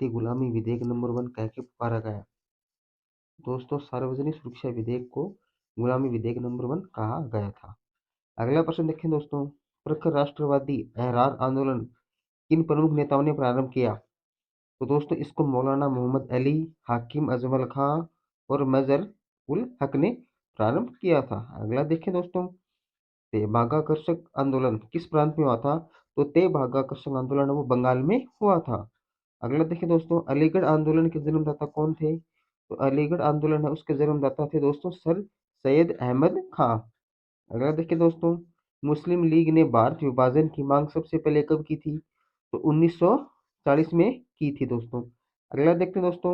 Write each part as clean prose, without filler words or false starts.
के गुलामी विधेयक नंबर 1 कह के पुकारा गया? दोस्तों, सार्वजनिक सुरक्षा विधेयक को गुलामी विधेयक नंबर 1 कहा गया था। अगला प्रश्न देखें दोस्तों, प्रखर राष्ट्रवादी एहरार आंदोलन किन प्रमुख नेताओं ने प्रारंभ किया? तो दोस्तों, इसको मौलाना मोहम्मद अली, हाकिम अजमल खां और मजर उल हक ने प्रारंभ किया था। अगला देखें दोस्तों, तेभागाकर्षक आंदोलन किस प्रांत में हुआ था? तो तेभागाकर्षक आंदोलन वो बंगाल में हुआ था। अगला देखिए दोस्तों, अलीगढ़ आंदोलन के जन्मदाता कौन थे? तो अलीगढ़ आंदोलन है उसके जन्मदाता थे दोस्तों सर सैयद अहमद खां। अगला देखिए दोस्तों, मुस्लिम लीग ने भारत विभाजन की मांग सबसे पहले कब की थी? तो 1940 में की थी दोस्तों। अगला देखते हैं दोस्तों,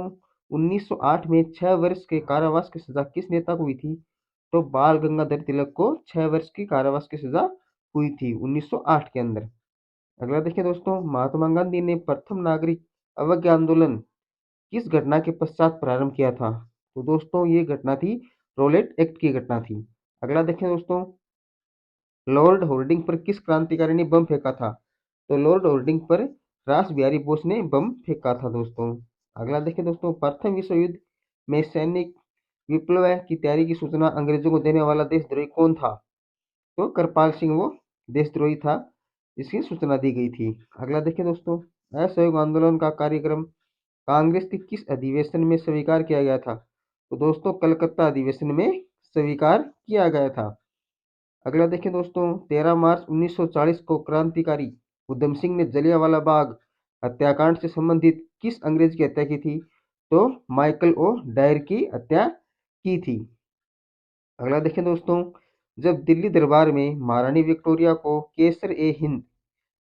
1908 में 6 वर्ष के कारावास की सजा किस नेता को हुई थी? तो बाल गंगाधर तिलक को 6 वर्ष की कारावास की सजा हुई थी 1908 के अंदर। अगला देखिए दोस्तों, महात्मा गांधी ने प्रथम नागरिक अवज्ञा आंदोलन किस घटना के पश्चात प्रारंभ किया था? तो दोस्तों, ये घटना थी रोलेट एक्ट की घटना थी। अगला देखें दोस्तों, लॉर्ड होर्डिंग पर किस क्रांतिकारी ने बम फेंका था? तो लॉर्ड होर्डिंग पर रास बिहारी बोस ने बम फेंका था दोस्तों। अगला देखें दोस्तों, प्रथम विश्व युद्ध में सैनिक विप्लव की तैयारी की सूचना अंग्रेजों को देने वाला देशद्रोही कौन था? तो कृपाल सिंह वो देशद्रोही था जिसकी सूचना दी गई थी। अगला देखिए दोस्तों, असहयोग आंदोलन का कार्यक्रम कांग्रेस के किस अधिवेशन में स्वीकार किया गया था? तो दोस्तों, कलकत्ता अधिवेशन में स्वीकार किया गया था। अगला देखें दोस्तों, 13 मार्च 1940 को क्रांतिकारी उधम सिंह ने जलियांवाला बाग हत्याकांड से संबंधित किस अंग्रेज की हत्या की थी? तो माइकल ओ डायर की हत्या की थी। अगला देखें दोस्तों, जब दिल्ली दरबार में महारानी विक्टोरिया को केसर ए हिंद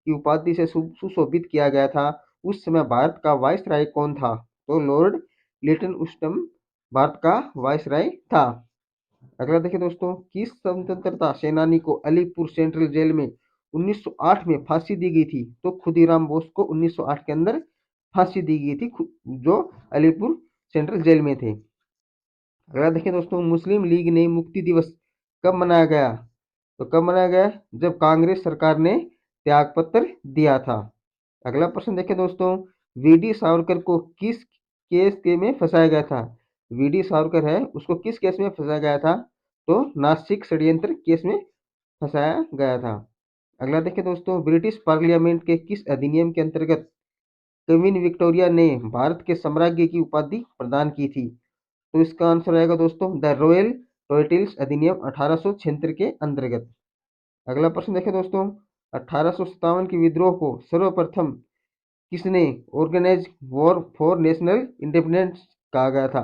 की उपाधि से सुशोभित किया गया था, उस समय भारत का वायसराय कौन था? तो लॉर्ड लिटन उस टाइम भारत का वायसराय था। अगला देखिए दोस्तों, किस स्वतंत्रता सेनानी को अलीपुर सेंट्रल जेल में 1908 में फांसी दी गई थी? तो खुदीराम बोस को 1908 के अंदर फांसी दी गई थी, जो अलीपुर सेंट्रल जेल में थे। अगला देखिए दोस्तों, मुस्लिम लीग ने मुक्ति दिवस कब मनाया गया? तो कब मनाया गया? जब कांग्रेस सरकार ने त्यागपत्र दिया था। अगला प्रश्न देखें दोस्तों, वीडी सावरकर को किस केस के में फंसाया गया था? वीडी सावरकर है उसको किस केस में फंसाया गया था? तो नासिक षड्यंत्र केस में फंसाया गया था। अगला देखें दोस्तों, ब्रिटिश पार्लियामेंट के किस अधिनियम के अंतर्गत क्वीन विक्टोरिया ने भारत के साम्राज्य की उपाधि प्रदान की थी? तो इसका आंसर आएगा दोस्तों द रॉयल टाइटल्स अधिनियम 1876 के अंतर्गत। अगला प्रश्न देखें दोस्तों, 1857 के विद्रोह को सर्वप्रथम किसने organise war for national independence कहा गया था?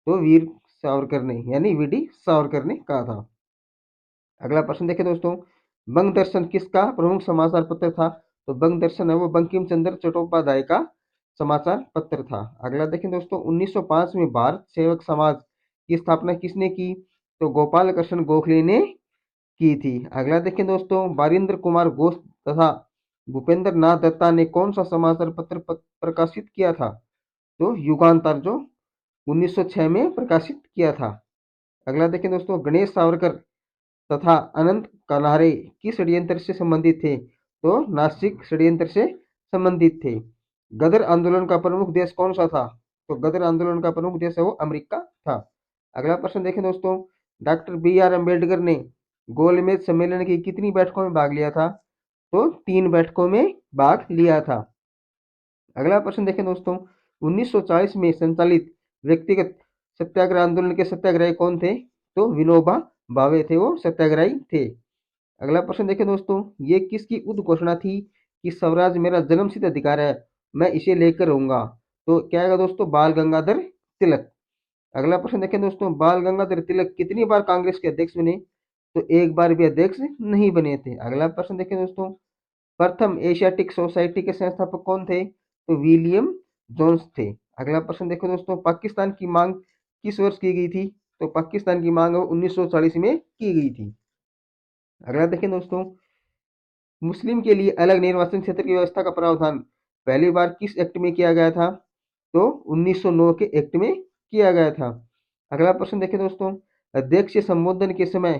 तो वीर सावरकर ने, यानी वीडी सावरकर ने कहा था। अगला प्रश्न देखें दोस्तों, बंग दर्शन किसका प्रमुख समाचार पत्र था? तो बंग दर्शन है वो बंकिम चंद्र चट्टोपाध्याय का समाचार पत्र था। अगला देखें दोस्तों, 1905 में भारत सेवक समाज की स्थापना किसने की? तो गोपाल कृष्ण गोखले ने की थी। अगला देखें दोस्तों, बारिंद्र कुमार घोष तथा भूपेंद्र नाथ दत्ता ने कौन सा समाचार पत्र प्रकाशित किया था? तो युगांतर, जो 1906 में प्रकाशित किया था। अगला देखें दोस्तों, गणेश सावरकर तथा अनंत कनारे किस षड्यंत्र से संबंधित थे? तो नासिक षड्यंत्र से संबंधित थे। गदर आंदोलन का प्रमुख देश कौन सा था? तो गदर आंदोलन का प्रमुख देश है वो अमेरिका था। अगला प्रश्न देखें दोस्तों, डॉक्टर बी आर अम्बेडकर ने गोलमेज सम्मेलन की कितनी बैठकों में भाग लिया था? तो 3 बैठकों में भाग लिया था। अगला प्रश्न देखें दोस्तों, 1940 में संचालित व्यक्तिगत सत्याग्रह आंदोलन के सत्याग्रही कौन थे? तो विनोबा भावे थे, वो सत्याग्रही थे। अगला प्रश्न देखें दोस्तों, ये किसकी उद्घोषणा थी कि स्वराज मेरा जन्मसिद्ध अधिकार है, मैं इसे लेकर रहूंगा? तो क्या आएगा दोस्तों, बाल गंगाधर तिलक। अगला प्रश्न देखें दोस्तों, बाल गंगाधर तिलक कितनी बार कांग्रेस के अध्यक्ष बने? तो एक बार भी अध्यक्ष नहीं बने थे। अगला प्रश्न देखें दोस्तों, प्रथम एशियाटिक सोसाइटी के संस्थापक कौन थे? तो विलियम जोन्स थे। अगला प्रश्न देखो दोस्तों, पाकिस्तान की मांग किस वर्ष की गई थी? तो पाकिस्तान की मांग 1940 में की गई थी। अगला देखें दोस्तों, मुस्लिम के लिए अलग निर्वाचन क्षेत्र की व्यवस्था का प्रावधान पहली बार किस एक्ट में किया गया था? तो 1909 के एक्ट में किया गया था। अगला प्रश्न देखें दोस्तों, अध्यक्ष संबोधन के समय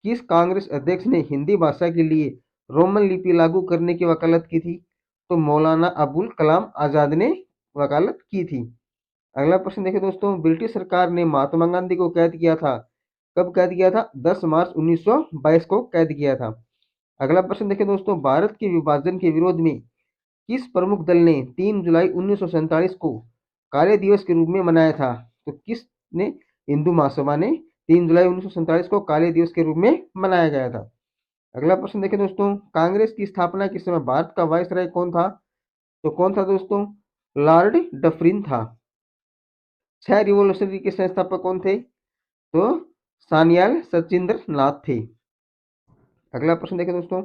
किस कांग्रेस अध्यक्ष ने हिंदी भाषा के लिए रोमन लिपि लागू करने की वकालत की थी? तो मौलाना अबुल कलाम आजाद ने वकालत की थी। अगला प्रश्न देखिए दोस्तों, ब्रिटिश सरकार ने महात्मा गांधी को कैद किया था। कब कैद किया था? 10 मार्च 1922 को कैद किया था। अगला प्रश्न देखिए दोस्तों, भारत के विभाजन के विरोध में किस प्रमुख दल ने 3 जुलाई 1947 को काले दिवस के रूप में मनाया था? तो किसने? हिंदू महासभा ने 3 जुलाई 1947 को काले दिवस के रूप में मनाया गया था। अगला प्रश्न देखिए दोस्तों, कांग्रेस की स्थापना के समय भारत का वायसराय कौन था? तो कौन था दोस्तों? लॉर्ड डफरिन था। 6 रिवोल्यूशनरी के संस्थापक कौन थे? तो सान्याल सचिंद्र नाथ थे। अगला प्रश्न देखिए दोस्तों,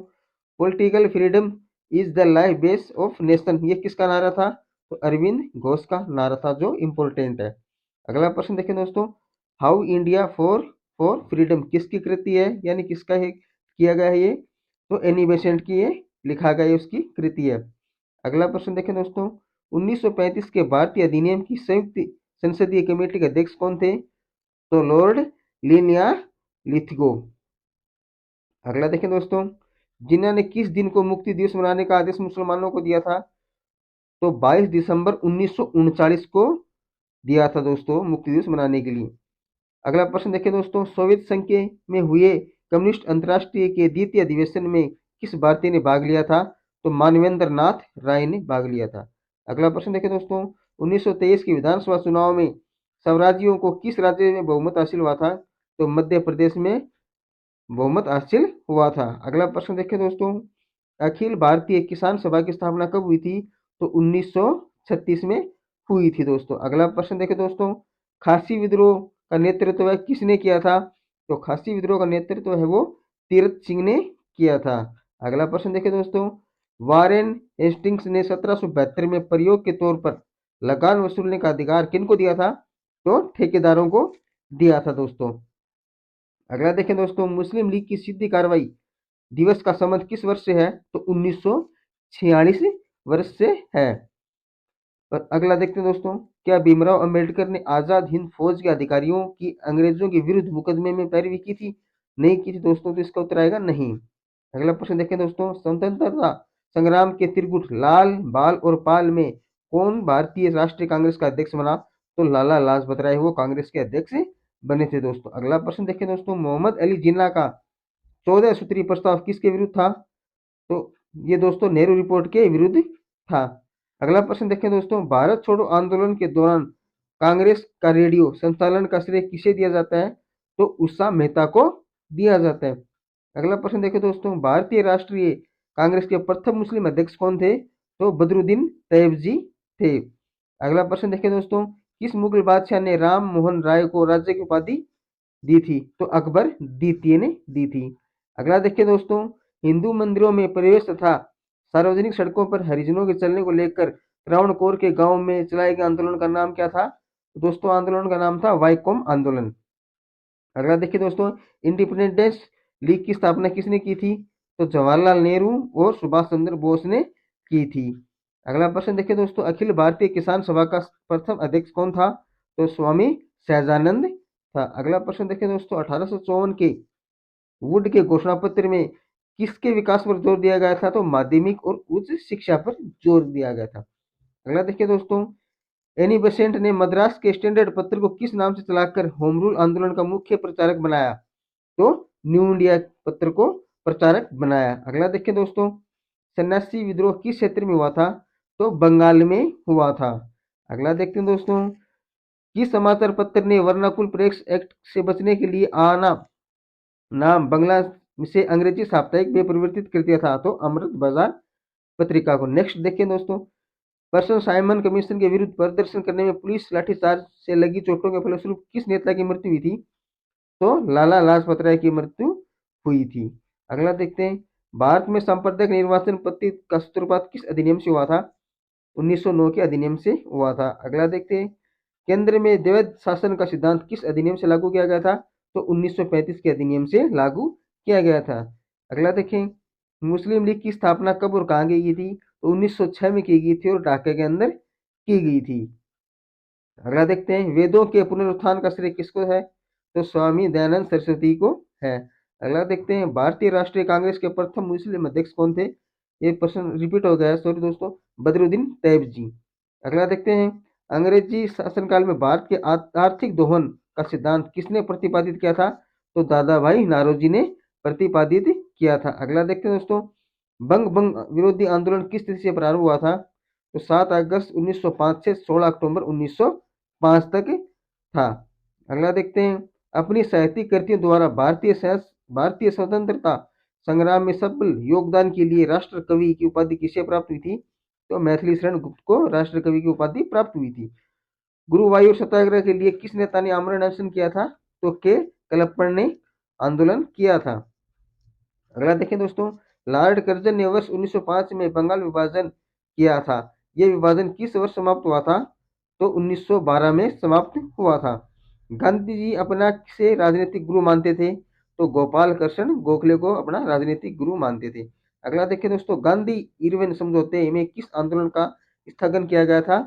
political freedom is the life base of nation, ये किसका नारा था? तो अरविंद घोष का नारा था, जो इम्पोर्टेंट है। अगला प्रश्न देखिए दोस्तों, how India for for freedom किसकी कृति है, यानी किसका है किया गया है ये? तो एनी बेसेंट की ये लिखा गया है, उसकी कृति है। अगला प्रश्न देखें दोस्तों, 1935 के भारतीय अधिनियम की संयुक्त संसदीय कमेटी के अध्यक्ष कौन थे? तो लॉर्ड लिनिया लिथगो। अगला देखें दोस्तों, जिन्होंने किस दिन को मुक्ति दिवस मनाने का आदेश मुसलमानों को दिया था? तो 22 दिसंबर 1939 को दिया था दोस्तों, मुक्ति दिवस मनाने के लिए। अगला प्रश्न देखें दोस्तों, सोवियत संघ में हुए कम्युनिस्ट अंतर्राष्ट्रीय के द्वितीय अधिवेशन में किस भारतीय ने भाग लिया था? तो मानवेंद्र नाथ राय ने भाग लिया था। अगला प्रश्न देखें दोस्तों, 1923 के विधानसभा चुनाव में स्वराज्यों को किस राज्य में बहुमत हासिल हुआ था? तो मध्य प्रदेश में बहुमत हासिल हुआ था। अगला प्रश्न देखें दोस्तों, अखिल भारतीय किसान सभा की स्थापना कब हुई थी? तो 1936 में हुई थी दोस्तों। अगला प्रश्न देखें दोस्तों, खासी विद्रोह का नेतृत्व किसने किया था? तो खासी विद्रोह का नेतृत्व है वो तीरथ सिंह ने किया था। अगला प्रश्न देखें दोस्तों, वारेन हेस्टिंग्स ने 1772 में प्रयोग के तौर पर लगान वसूलने का अधिकार किनको दिया था? तो ठेकेदारों को दिया था दोस्तों। अगला देखें दोस्तों, मुस्लिम लीग की सीधी कार्रवाई दिवस का संबंध किस वर्ष से है? तो 1946 वर्ष से है। और अगला देखते हैं दोस्तों, क्या भीमराव अंबेडकर ने आजाद हिंद फौज के अधिकारियों की अंग्रेजों के विरुद्ध मुकदमे में पैरवी की थी? नहीं की थी दोस्तों, तो इसका उत्तर आएगा नहीं। अगला प्रश्न देखें दोस्तों, स्वतंत्रता संग्राम के त्रिगुट लाल बाल और पाल में कौन भारतीय राष्ट्रीय कांग्रेस का अध्यक्ष बना? तो लाला लाजपत राय वो कांग्रेस के अध्यक्ष बने थे दोस्तों। अगला प्रश्न देखें दोस्तों, मोहम्मद अली जिन्ना का 14 सूत्रीय प्रस्ताव किसके विरुद्ध था? तो ये दोस्तों नेहरू रिपोर्ट के विरुद्ध था। अगला प्रश्न देखें दोस्तों, भारत छोड़ो आंदोलन के दौरान कांग्रेस का रेडियो संचालन का श्रेय किसे दिया जाता है? तो उषा मेहता को दिया जाता है। अगला प्रश्न देखें दोस्तों, भारतीय राष्ट्रीय कांग्रेस के प्रथम मुस्लिम अध्यक्ष कौन थे? तो बदरुद्दीन तैयब जी थे। अगला प्रश्न देखें दोस्तों, किस मुगल बादशाह ने राम मोहन राय को राज्य की उपाधि दी थी? तो अकबर द्वितीय ने दी थी। अगला देखिए दोस्तों, हिंदू मंदिरों में प्रवेश तथा सार्वजनिक सड़कों पर हरिजनों के चलने को लेकर त्रावणकोर के गांव में चलाए गए आंदोलन का नाम क्या था? तो दोस्तों आंदोलन का नाम था वाईकोम आंदोलन। अगला देखिए दोस्तों, इंडिपेंडेंस लीग की स्थापना किसने की थी? तो जवाहरलाल नेहरू और सुभाष चंद्र बोस ने की थी। अगला प्रश्न देखिए दोस्तों, अखिल भारतीय किसान सभा का प्रथम अध्यक्ष कौन था? तो स्वामी सहजानंद था। अगला प्रश्न देखिए दोस्तों, 1854 के वुड के घोषणा पत्र में किसके विकास पर जोर दिया गया था? तो माध्यमिक और उच्च शिक्षा पर जोर दिया गया था। अगला देखिए दोस्तों, एनी बेसेंट ने मद्रास के स्टैंडर्ड पत्र को किस नाम से चलाकर होम रूल आंदोलन का मुख्य प्रचारक बनाया? तो न्यू इंडिया पत्र को प्रचारक बनाया। अगला देखिए दोस्तों, सन्यासी विद्रोह किस क्षेत्र में हुआ था? तो बंगाल में हुआ था। अगला देखते हैं दोस्तों, किस समाचार पत्र ने वर्नाकुल प्रेस एक्ट से बचने के लिए आना नाम बंगला से अंग्रेजी साप्ताहिक में परिवर्तित कर दिया था? तो अमृत बाजार पत्रिका को। नेक्स्ट देखिए दोस्तों, पर्सन साइमन कमीशन के विरुद्ध प्रदर्शन करने में पुलिस लाठीचार्ज से लगी चोटों के फलस्वरूप किस नेता की मृत्यु हुई थी? तो लाला लाजपत राय की मृत्यु हुई थी। अगला देखते हैं, भारत में सांप्रदायिक निर्वाचन पद्धति का सूत्रपात किस अधिनियम से हुआ था? 1909 के अधिनियम से हुआ था। अगला देखते हैं, केंद्र में द्वैध शासन का सिद्धांत किस अधिनियम से लागू किया गया था? तो 1935 के अधिनियम से लागू किया गया था। अगला देखें, मुस्लिम लीग की स्थापना कब और कहाँ की गई थी? तो 1906 में की गई थी और ढाका के अंदर की गई थी। अगला देखते हैं, वेदों के पुनरुत्थान का श्रेय किसको है? तो स्वामी दयानंद सरस्वती को है। अगला देखते हैं, भारतीय राष्ट्रीय कांग्रेस के प्रथम मुस्लिम अध्यक्ष कौन थे? ये प्रश्न रिपीट हो गया है, सॉरी दोस्तों, बदरुद्दीन तैयब जी। अगला देखते हैं, अंग्रेजी शासनकाल में भारत के आर्थिक दोहन का सिद्धांत किसने प्रतिपादित किया था? तो दादा भाई नारोजी ने प्रतिपादित किया था। अगला देखते हैं दोस्तों, बंग भंग विरोधी आंदोलन किस तिथि से प्रारंभ हुआ था? तो 7 अगस्त 1905 से 16 अक्टूबर 1905 तक था। अगला देखते हैं, अपनी साहित्यिक कृतियों द्वारा भारतीय स्वतंत्रता संग्राम में सफल योगदान के लिए राष्ट्र कवि की उपाधि किसे प्राप्त हुई थी? तो मैथिली शरण गुप्त को राष्ट्र कवि की उपाधि प्राप्त हुई थी। गुरुवायूर सत्याग्रह के लिए किस नेता ने आमरण अनशन किया था? तो के कलप्पन ने आंदोलन किया था। अगला देखें दोस्तों, लॉर्ड कर्जन ने वर्ष 1905 में बंगाल विभाजन किया था। यह विभाजन किस वर्ष समाप्त हुआ था? तो 1912 में समाप्त हुआ था। गांधी जी अपना किसे राजनीतिक गुरु मानते थे? तो गोपाल कृष्ण गोखले को अपना राजनीतिक गुरु मानते थे। अगला देखें दोस्तों, गांधी इरविन समझौते में किस आंदोलन का स्थगन किया गया था?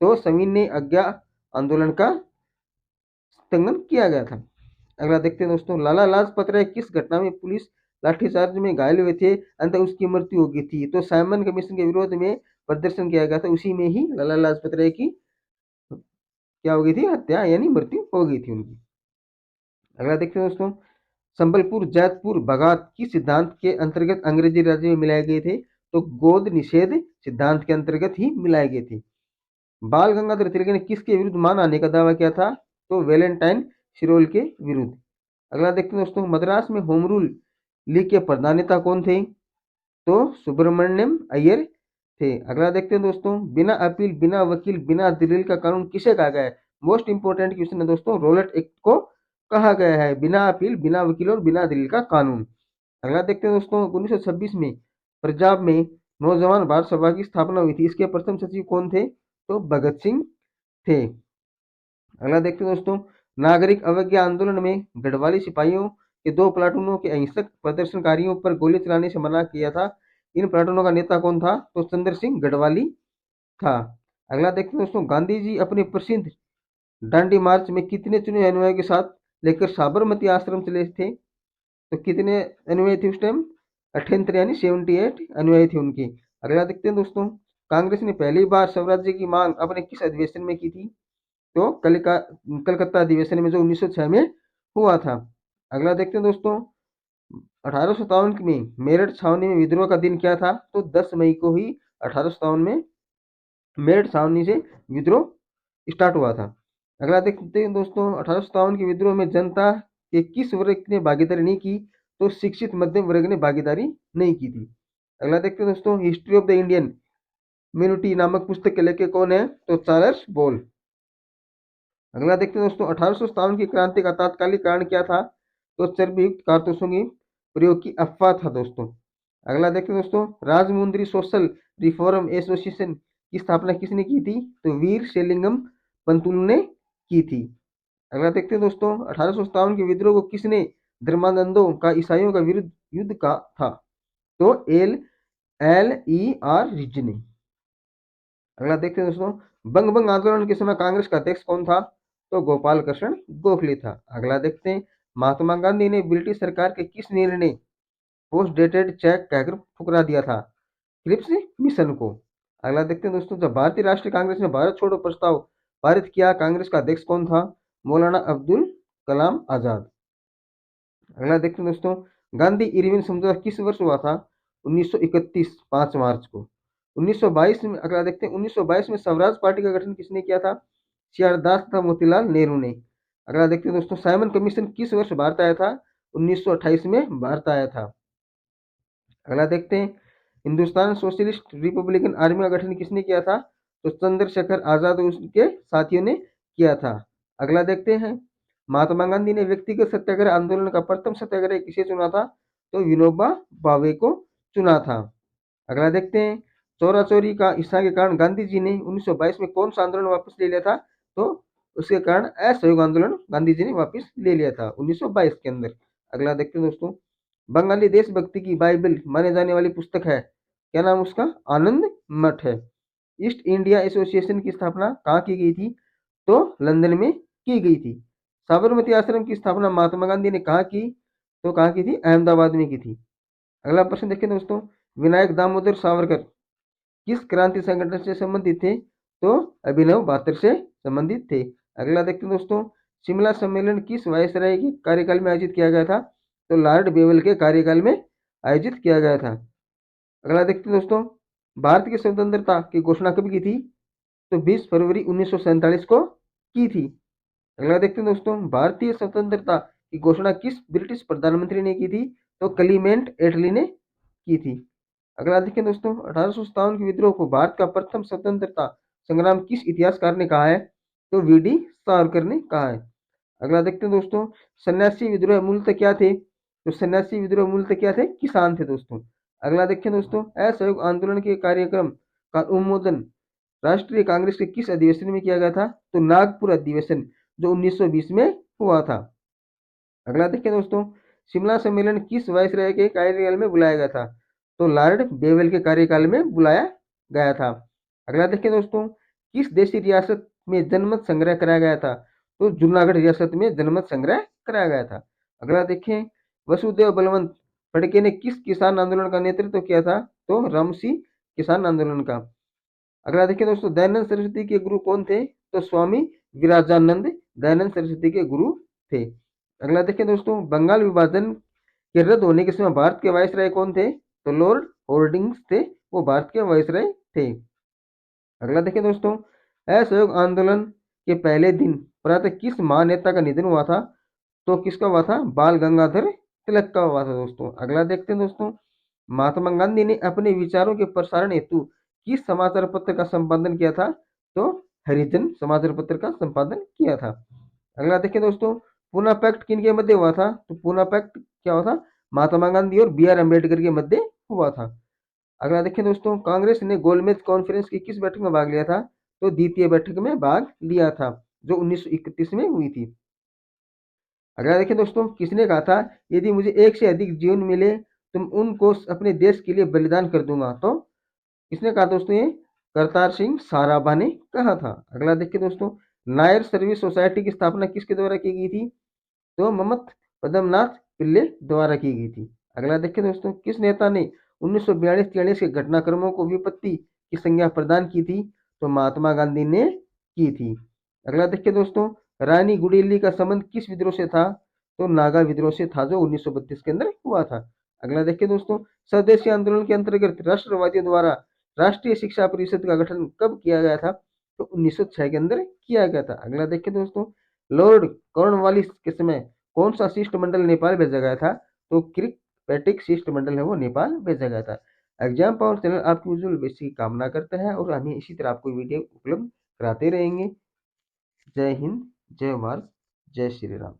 तो सविनय आज्ञा आंदोलन का स्थगन किया गया था। अगला देखते हैं दोस्तों, लाला लाजपत राय किस घटना में पुलिस लाठीचार्ज में घायल हुए थे, अंत उसकी मृत्यु हो गई थी? तो साइमन कमीशन के विरोध में प्रदर्शन किया गया था, उसी में ही लाला लाजपत राय की क्या हो गई थी? हत्या यानी मृत्यु हो गई थी उनकी। अगला देखते हैं दोस्तों, संबलपुर जैतपुर बगात किस सिद्धांत के अंतर्गत अंग्रेजी राज्य में मिलाए गए थे? तो गोद निषेध सिद्धांत के अंतर्गत ही मिलाए गए थे। बाल गंगाधर तिलक ने किसके विरुद्ध मान आने का दावा किया था? तो वैलेंटाइन शिरोल के विरुद्ध। अगला देखते हैं दोस्तों, मद्रास में होम रूल लीग के प्रधान नेता कौन थे? तो सुब्रमण्यम अय्यर थे। अगला देखते हैं दोस्तों, बिना अपील बिना वकील बिना दलील का कानून किसे कहा गया है? मोस्ट इंपोर्टेंट क्वेश्चन है दोस्तों, रोलेट एक्ट को कहा गया है बिना अपील बिना वकील और बिना दलील का कानून। अगला देखते हैं दोस्तों, 1926 में पंजाब में नौजवान भारत सभा की स्थापना हुई थी, इसके प्रथम सचिव कौन थे? तो भगत सिंह थे। अगला देखते हैं दोस्तों, नागरिक अवज्ञा आंदोलन में गढ़वाली सिपाहियों के 2 प्लाटूनों के अहिंसक प्रदर्शनकारियों पर गोली चलाने से मना किया था। इन प्लाटूनों का नेता कौन था? तो चंद्र सिंह गढ़वाली था। अगला देखते हैं दोस्तों, गांधी जी अपने प्रसिद्ध दांडी मार्च में कितने चुने अनुयायियों के साथ लेकर साबरमती आश्रम चले थे? तो कितने अनुयायी थे उस टाइम? 78 यानी 78 अनुयायी थे उनके। अगला देखते हैं दोस्तों, कांग्रेस ने पहली बार स्वराज्य की मांग अपने किस अधिवेशन में की थी? तो कलकत्ता अधिवेशन में जो 1906 में हुआ था। अगला देखते हैं दोस्तों, 1857 में मेरठ छावनी में विद्रोह का दिन क्या था? तो 10 मई को ही 1857 में मेरठ छावनी से विद्रोह स्टार्ट हुआ था। अगला देखते हैं दोस्तों, 1857 के विद्रोह में जनता के किस वर्ग ने भागीदारी नहीं की? तो शिक्षित मध्यम वर्ग ने भागीदारी नहीं की थी। अगला देखते हैं दोस्तों, history of the Indian community नामक पुस्तक के लेखक कौन है? तो चार्ल्स बॉल। अगला देखते हैं दोस्तों, 1857 की क्रांति का तात्कालिक कारण क्या था? तो चर्बीयुक्त कारतूसों की प्रयोग की अफवाह था दोस्तों। अगला देखते हैं दोस्तों, राजमुंद्री सोशल रिफॉर्म एसोसिएशन की स्थापना किसने की थी? तो वीर सेलिंगम पंतुलू ने की थी। अगला देखते हैं दोस्तों, 1857 के विद्रोह को किसने धर्मांधों का ईसाइयों का विरुद्ध युद्ध का था? तो L L E R ridge ने। अगला देखते हैं दोस्तों, बंग बंग आंदोलन के समय कांग्रेस का अध्यक्ष कौन था? तो गोपाल कृष्ण गोखले था। अगला देखते हैं, महात्मा गांधी ने ब्रिटिश सरकार के किस निर्णय पोस्ट डेटेड चेक कहकर ठुकरा दिया था? क्रिप्स मिशन को। अगला देखते हैं दोस्तों, जब भारतीय राष्ट्रीय कांग्रेस ने भारत छोड़ो प्रस्ताव पारित किया, कांग्रेस का अध्यक्ष कौन था? मौलाना अब्दुल कलाम आजाद। अगला देखते हैं दोस्तों, गांधी इरविन समझौता किस वर्ष हुआ था? 1931 5 मार्च को। 1922 में। अगला देखते हैं, 1922 में स्वराज पार्टी का गठन किसने किया था? सीआर दास तथा मोतीलाल नेहरू ने। अगला देखते हैं दोस्तों, साइमन कमीशन किस वर्ष भारत आया था? 1928 में भारत आया था। अगला देखते हैं, हिंदुस्तान सोशलिस्ट रिपब्लिकन आर्मी का गठन किसने किया था? तो चंद्रशेखर आजाद और उसके साथियों ने किया था। अगला देखते हैं, महात्मा गांधी ने व्यक्तिगत सत्याग्रह आंदोलन का प्रथम सत्याग्रह किसे चुना था? तो विनोबा भावे को चुना था। अगला देखते हैं, चोरा चोरी का हिस्सा के कारण गांधी जी ने 1922 में कौन सा आंदोलन वापस ले लिया था? तो उसके कारण असहयोग आंदोलन गांधी जी ने वापस ले लिया था 1922 के अंदर। अगला देखते हैं दोस्तों, बंगाली देशभक्ति की बाइबल माने जाने वाली पुस्तक है, क्या नाम उसका? आनंद मठ है। ईस्ट इंडिया एसोसिएशन की स्थापना कहाँ की गई थी? तो लंदन में की गई थी। साबरमती आश्रम की स्थापना महात्मा गांधी ने कहाँ की? तो कहाँ की थी? अहमदाबाद में की थी। अगला प्रश्न देखें दोस्तों, विनायक दामोदर सावरकर किस क्रांति संगठन से संबंधित थे? तो अभिनव 72 से संबंधित थे। अगला देखते हैं दोस्तों, शिमला सम्मेलन किस वायसराय के कार्यकाल में आयोजित किया गया था? तो लॉर्ड बेवल के कार्यकाल में आयोजित किया गया था। अगला देखते हैं दोस्तों, भारत की स्वतंत्रता की घोषणा कब की थी? तो 20 फरवरी 1947 को की थी। अगला देखते हैं दोस्तों, भारतीय स्वतंत्रता की घोषणा किस ब्रिटिश प्रधानमंत्री ने की थी? तो क्लीमेंट एटली ने की थी। अगला देखें दोस्तों, 1857 के विद्रोह को भारत का प्रथम स्वतंत्रता संग्राम किस इतिहासकार ने कहा है? तो वीडी सावरकर ने कहा है। अगला देखते हैं दोस्तों, सन्यासी विद्रोह मूलतः क्या थे? तो सन्यासी विद्रोह मूलतः क्या थे? किसान थे दोस्तों। अगला देखें दोस्तों, असहयोग आंदोलन के कार्यक्रम का अनुमोदन राष्ट्रीय कांग्रेस के किस अधिवेशन में किया गया था? तो नागपुर अधिवेशन, जो 1920 में हुआ था। अगला देखिए दोस्तों, शिमला सम्मेलन किस वायसराय के कार्यकाल में बुलाया गया था? तो लॉर्ड बेवल के कार्यकाल में बुलाया गया था। अगला देखिए दोस्तों, किस देशी रियासत में जनमत संग्रह कराया गया था? तो जूनागढ़ रियासत में जनमत संग्रह कराया गया था। अगला देखें, वसुदेव बलवंत फड़के ने किस किसान आंदोलन का नेतृत्व किया था? तो रामसी किसान आंदोलन का। अगला देखिए दोस्तों, दयानंद सरस्वती के गुरु कौन थे? तो स्वामी विराजानंद दयानंद सरस्वती के गुरु थे। अगला देखिए दोस्तों, बंगाल विभाजन के रद्द होने के समय भारत के वायसराय कौन थे? तो लॉर्ड होर्डिंग्स थे, वो भारत के वायसराय थे। अगला देखिए दोस्तों, असहयोग आंदोलन के पहले दिन प्रातः किस महानेता का निधन हुआ था? तो किसका हुआ था? बाल गंगाधर तिलक का हुआ था दोस्तों। अगला देखते हैं दोस्तों, महात्मा गांधी ने अपने विचारों के प्रसारण हेतु किस समाचार पत्र का संपादन किया था? तो हरिजन समाचार पत्र का संपादन किया था। अगला देखिए दोस्तों, पूना पैक्ट किन के मध्य हुआ था? तो पूना पैक्ट क्या हुआ था? महात्मा गांधी और बी आर अम्बेडकर के मध्य हुआ था। अगला देखिए दोस्तों, कांग्रेस ने गोलमेज कॉन्फ्रेंस की किस बैठक में भाग लिया था? तो द्वितीय बैठक में भाग लिया था, जो 1931 में हुई थी। अगला देखिए दोस्तों, किसने कहा था यदि मुझे एक से अधिक जीवन मिले तो उनको अपने देश के लिए बलिदान कर दूंगा? तो किसने कहा दोस्तों? ये करतार सिंह सराभा ने कहा था। अगला देखिए दोस्तों, नायर सर्विस सोसाइटी की स्थापना किसके द्वारा की गई थी? तो ममत पद्मनाथ पिल्ले द्वारा की गई थी। अगला देखिए दोस्तों, किस नेता ने 1942-43 के घटनाक्रमों को विपत्ति की संज्ञा प्रदान की थी? तो महात्मा गांधी ने की थी। अगला देखिए दोस्तों, रानी गुडिल्ली का संबंध किस विद्रोह से था? तो नागा विद्रोह से था, जो 1932 के अंदर हुआ था। अगला देखिए दोस्तों, स्वदेशी आंदोलन के अंतर्गत राष्ट्रवादियों द्वारा राष्ट्रीय शिक्षा परिषद का गठन कब किया गया था? तो 1906 के अंदर किया गया था। अगला देखिए दोस्तों, लॉर्ड कॉर्नवालिस के समय कौन सा शिष्टमंडल नेपाल भेजा गया था? तो क्रिकपैटिक शिष्टमंडल है वो नेपाल भेजा गया था। एग्जाम पावर चैनल आपकी उज्जवल भविष्य की कामना करता है और हमें इसी तरह आपको वीडियो उपलब्ध कराते रहेंगे। जय हिंद, जय भारत, जय श्री राम।